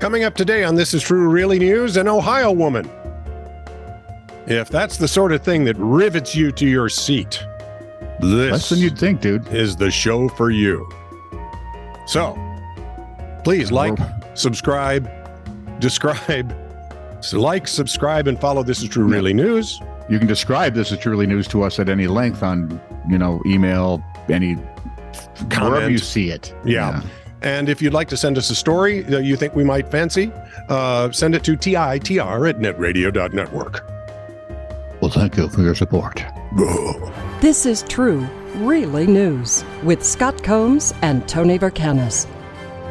Coming up today on This Is True Really News, an Ohio woman. If that's the sort of thing that rivets you to your seat, Less than you'd think, dude. is the show for you. So, please subscribe, subscribe, and follow This Is True Really News. You can describe This Is True Really News to us at any length on, email, any comment. Wherever you see it. Yeah. And if you'd like to send us a story that you think we might fancy, send it to TITR@netradio.network. Well, thank you for your support. This is True, Really News with Scott Combs and Tony Vercanis.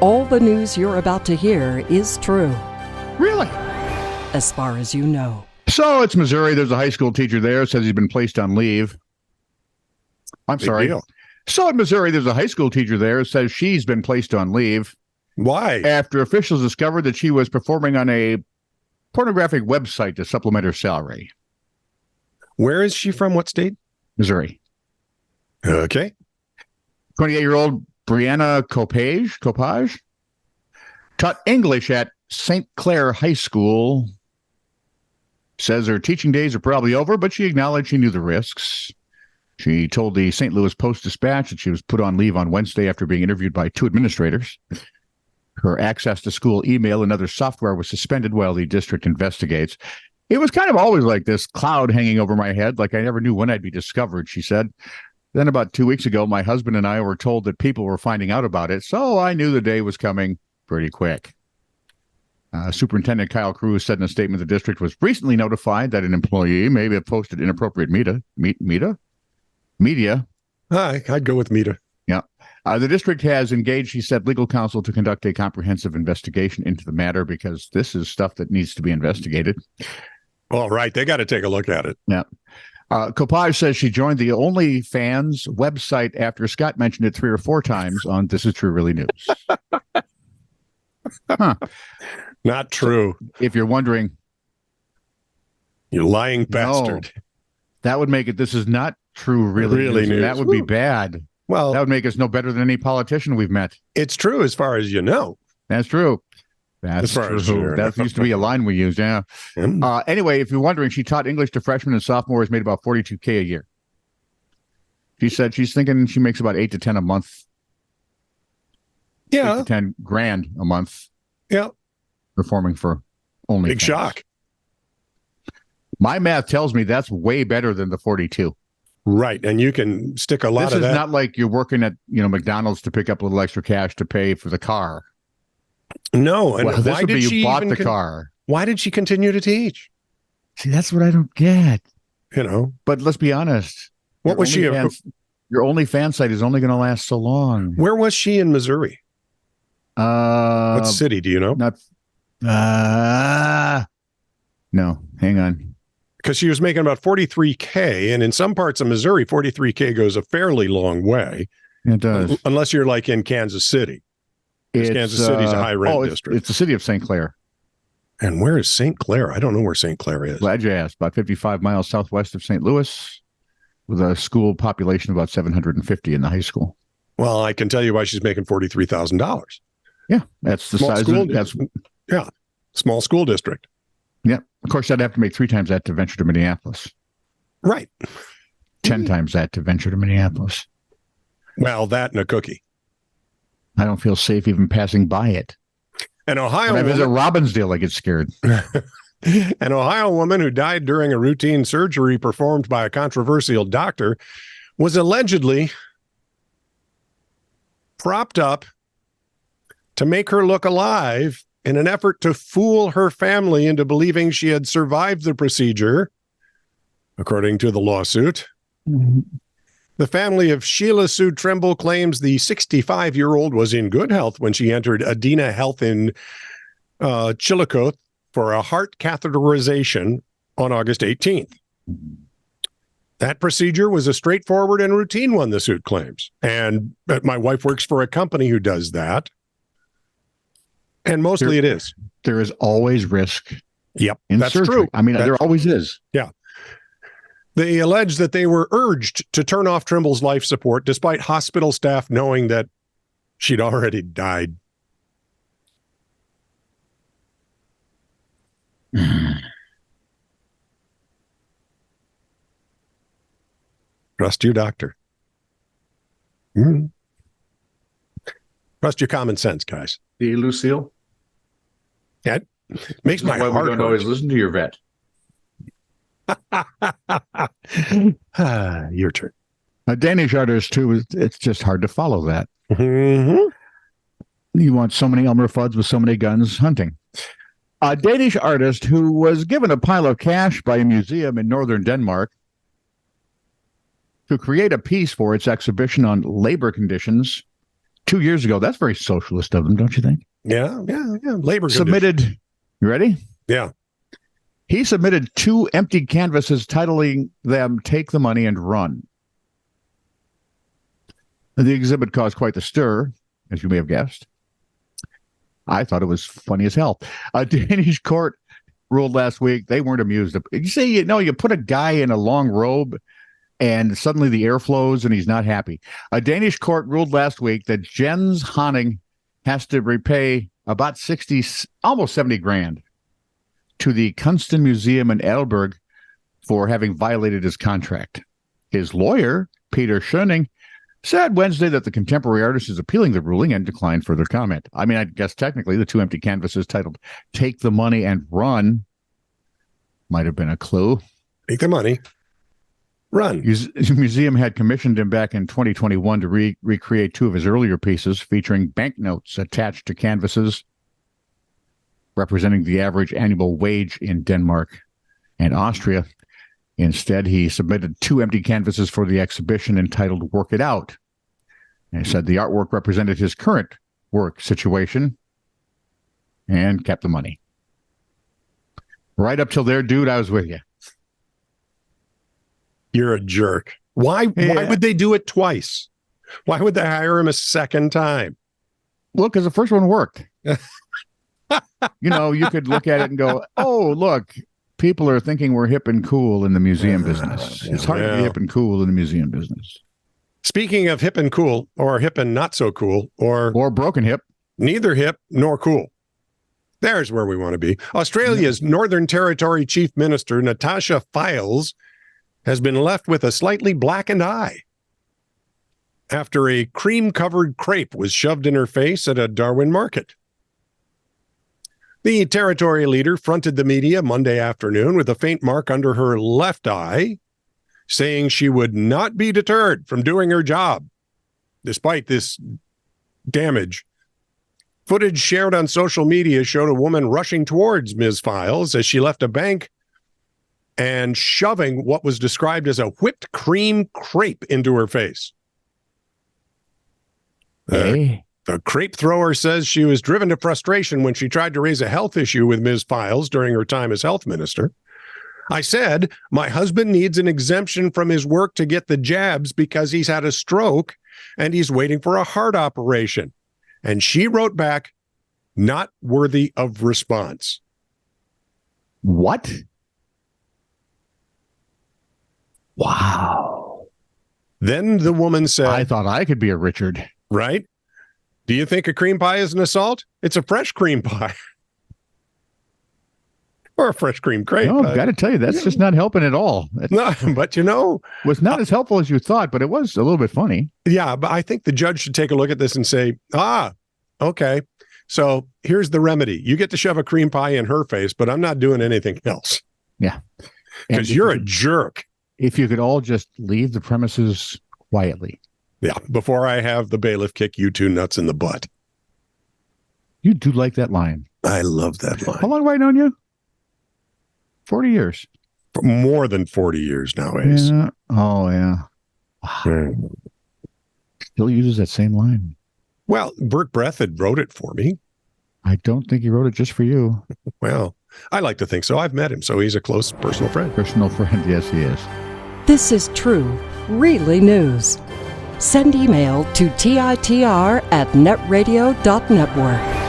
All the news you're about to hear is true. Really? As far as you know. So it's Missouri. There's a high school teacher there, says he's been placed on leave. I'm sorry. Deal. So in Missouri, there's a high school teacher there, says she's been placed on leave. Why? After officials discovered that she was performing on a pornographic website to supplement her salary. Where is she from? What state? Missouri. Okay. 28-year-old Brianna Copage taught English at St. Clair High School. Says her teaching days are probably over, but she acknowledged she knew the risks. She told the St. Louis Post-Dispatch that she was put on leave on Wednesday after being interviewed by 2 administrators. Her access to school email and other software was suspended while the district investigates. It was kind of always like this cloud hanging over my head, like I never knew when I'd be discovered, she said. Then about 2 weeks ago, my husband and I were told that people were finding out about it, so I knew the day was coming pretty quick. Superintendent Kyle Cruz said in a statement the district was recently notified that an employee may have posted inappropriate media. I'd go with Meta. Yeah. The district has engaged, he said, legal counsel to conduct a comprehensive investigation into the matter because this is stuff that needs to be investigated. All right. They got to take a look at it. Yeah. Copage says she joined the OnlyFans website after Scott mentioned it 3 or 4 times on This Is True Really News. Huh. Not true. So, if you're wondering. You lying bastard. No, that would make it, this is not true really news. That would be bad. Well, that would make us no better than any politician we've met. It's true as far as you know. That's true. That's true. That used to be a line we used, yeah. Anyway, if you're wondering, she taught English to freshmen and sophomores, made about $42K a year. She said she's thinking she makes about 8 to 10 a month. Yeah. 8 to 10 grand a month. Yeah. Performing for OnlyFans. Big shock. My math tells me that's way better than the 42. Right. And you can stick a lot of that. This is not like you're working at, McDonald's to pick up a little extra cash to pay for the car. No. And this would be you bought the car. Why did she continue to teach? See, that's what I don't get. But let's be honest. What was she? Your OnlyFans site is only going to last so long. Where was she in Missouri? What city do you know? No, hang on. Because she was making about $43K, and in some parts of Missouri, $43K goes a fairly long way. It does. Unless you're like in Kansas City. Kansas City's a high rent district. It's the city of St. Clair. And where is St. Clair? I don't know where St. Clair is. Glad you asked. About 55 miles southwest of St. Louis, with a school population of about 750 in the high school. Well, I can tell you why she's making $43,000. Yeah, that's the size of small school district. Yeah. Of course, I'd have to make 3 times that to venture to Minneapolis. Right. 10 times that to venture to Minneapolis. Well, that and a cookie. I don't feel safe even passing by it. An Ohio woman. If it's a Robbinsdale, I get scared. An Ohio woman who died during a routine surgery performed by a controversial doctor was allegedly propped up to make her look alive in an effort to fool her family into believing she had survived the procedure, according to the lawsuit. Mm-hmm. The family of Sheila Sue Trimble claims the 65-year-old was in good health when she entered Adena Health in Chillicothe for a heart catheterization on August 18th. That procedure was a straightforward and routine one, the suit claims. And my wife works for a company who does that. And mostly it is. There is always risk. Yep, that's surgery. True. I mean, there always is. Yeah. They allege that they were urged to turn off Trimble's life support despite hospital staff knowing that she'd already died. Trust your doctor. Mm. Trust your common sense, guys. See, Lucille? That makes my why heart we don't hurt. always listen to your vet. Your turn. A Danish artist, too, it's just hard to follow that. Mm-hmm. You want so many Elmer Fuds with so many guns hunting. A Danish artist who was given a pile of cash by a museum in northern Denmark to create a piece for its exhibition on labor conditions 2 years ago. That's very socialist of them, don't you think? Yeah. Labor Submitted, conditions. you ready? Yeah. He submitted 2 empty canvases titling them Take the Money and Run. The exhibit caused quite the stir, as you may have guessed. I thought it was funny as hell. A Danish court ruled last week they weren't amused. You say, you put a guy in a long robe and suddenly the air flows and he's not happy. A Danish court ruled last week that Jens Honning has to repay about almost 70 grand to the Kunsten Museum in Adelberg for having violated his contract. His lawyer, Peter Schöning, said Wednesday that the contemporary artist is appealing the ruling and declined further comment. I mean, I guess technically the 2 empty canvases titled Take the Money and Run might have been a clue. Take the money. Run. His museum had commissioned him back in 2021 to recreate 2 of his earlier pieces featuring banknotes attached to canvases representing the average annual wage in Denmark and Austria. Instead, he submitted 2 empty canvases for the exhibition entitled Work It Out. And he said the artwork represented his current work situation and kept the money. Right up till there, dude, I was with you. You're a jerk. Why would they do it twice? Why would they hire him a second time? Well, because the first one worked. You could look at it and go, oh, look, people are thinking we're hip and cool in the museum business. It's hard to be hip and cool in the museum business. Speaking of hip and cool, or hip and not so cool, or broken hip. Neither hip nor cool. There's where we want to be. Australia's Northern Territory Chief Minister, Natasha Fyles, has been left with a slightly blackened eye after a cream-covered crepe was shoved in her face at a Darwin market. The territory leader fronted the media Monday afternoon with a faint mark under her left eye, saying she would not be deterred from doing her job, despite this damage. Footage shared on social media showed a woman rushing towards Ms. Fyles as she left a bank and shoving what was described as a whipped cream crepe into her face. Hey. The crepe thrower says she was driven to frustration when she tried to raise a health issue with Ms. Fyles during her time as health minister. I said, my husband needs an exemption from his work to get the jabs because he's had a stroke and he's waiting for a heart operation. And she wrote back, not worthy of response. What? Wow. Then the woman said, I thought I could be a Richard. Right? Do you think a cream pie is an assault? It's a fresh cream pie. Or a fresh cream crepe. No, I've got to tell you, that's just not helping at all. No, but was not as helpful as you thought, but it was a little bit funny. Yeah, but I think the judge should take a look at this and say, okay, so here's the remedy. You get to shove a cream pie in her face, but I'm not doing anything else. Yeah. Because you're a jerk. If you could all just leave the premises quietly. Yeah, before I have the bailiff kick you 2 nuts in the butt. You do like that line. I love that line. How long have I known you? 40 years. For more than 40 years now, Ace. Yeah. Oh, yeah. Wow. Still uses that same line. Well, Bert Breathed wrote it for me. I don't think he wrote it just for you. Well, I like to think so. I've met him, so he's a close personal friend. Personal friend, yes, he is. This is true, really news. Send email to TITR@netradio.network.